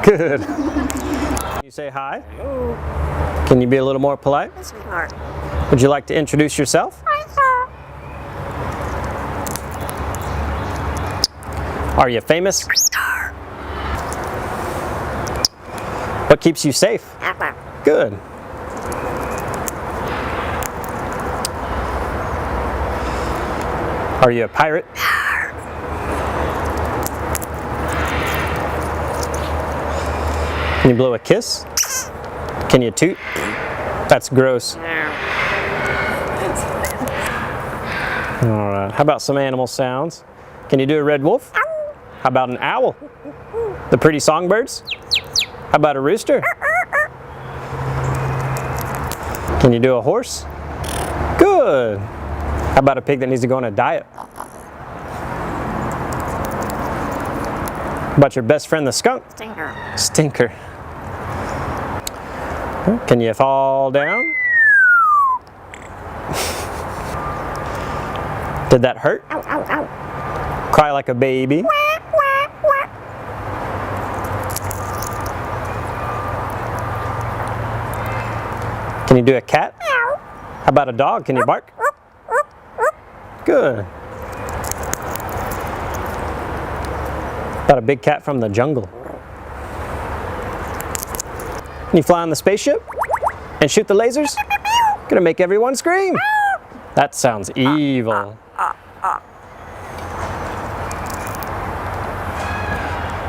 Good. Can you say hi? Hello. Can you be a little more polite? Yes, sweetheart. Would you like to introduce yourself? Hi, sir. Are you famous? Star. What keeps you safe? Apple. Good. Are you a pirate? Can you blow a kiss? Can you toot? That's gross. Alright, how about some animal sounds? Can you do a red wolf? How about an owl? The pretty songbirds? How about a rooster? Can you do a horse? Good. How about a pig that needs to go on a diet? How about your best friend the skunk? Stinker. Stinker. Can you fall down? Did that hurt? Ow, ow, ow. Cry like a baby? Quack, quack, quack. Can you do a cat? Meow. How about a dog? Can you bark? Good. About a big cat from the jungle? Can you fly on the spaceship? And shoot the lasers? Gonna make everyone scream. That sounds evil.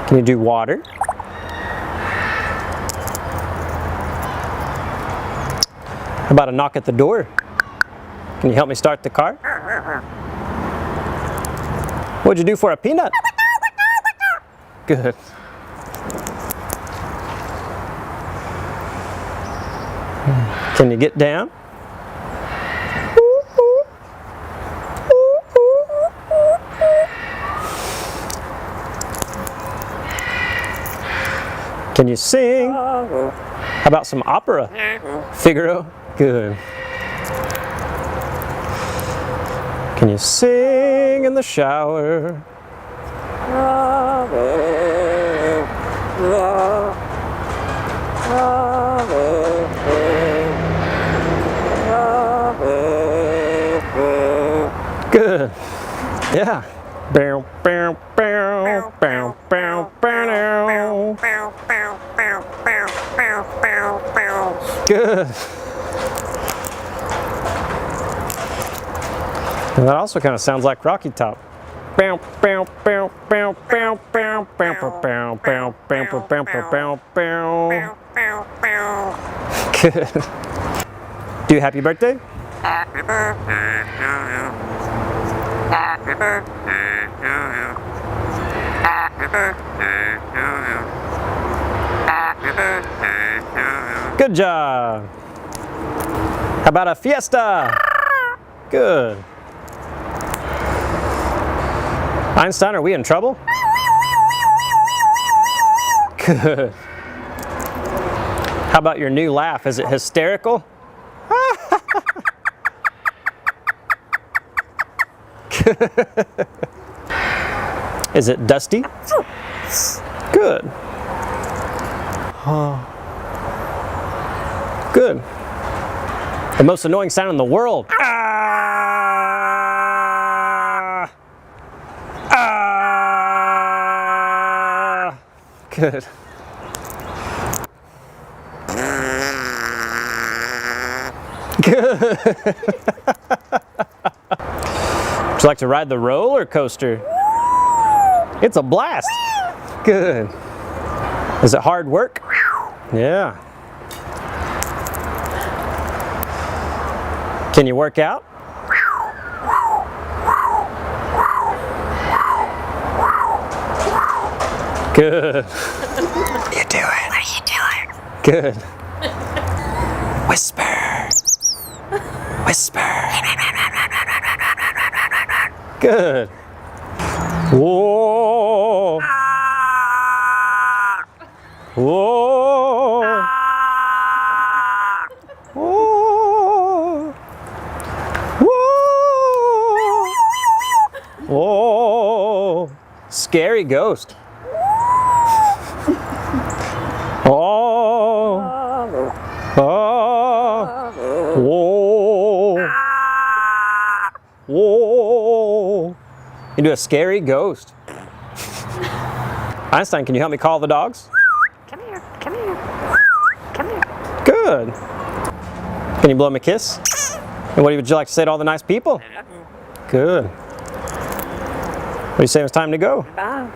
Can you do water? How about a knock at the door? Can you help me start the car? What'd you do for a peanut? Good. Can you get down? Can you sing? How about some opera? Figaro? Good. Can you sing in the shower? Good. Yeah. Bow, bow, bow, bow, bow, bow. Good. And that also kind of sounds like Rocky Top. Bow, bow, bow, bow, bow, bow, bow, bow, bow, bow, bow, bow, bow, bow. Good. Do you happy birthday? Happy birthday to you. Happy birthday to you. Happy birthday to you. Happy birthday to you. Good job. How about a fiesta? Good. Einstein, are we in trouble? Good. How about your new laugh? Is it hysterical? Is it dusty? Good. Good. The most annoying sound in the world. Ah! Ah! Good. Good. Would you like to ride the roller coaster? It's a blast. Good. Is it hard work? Yeah. Can you work out? Good. You do it. What are you doing? Good. Whisper. Whisper. Good. Whoa. Whoa. Whoa. Whoa. Whoa. Scary ghost. You do a scary ghost. Einstein, can you help me call the dogs? Come here. Come here. Come here. Good. Can you blow me a kiss? And what would you like to say to all the nice people? Good. What do you say it's time to go? Bye.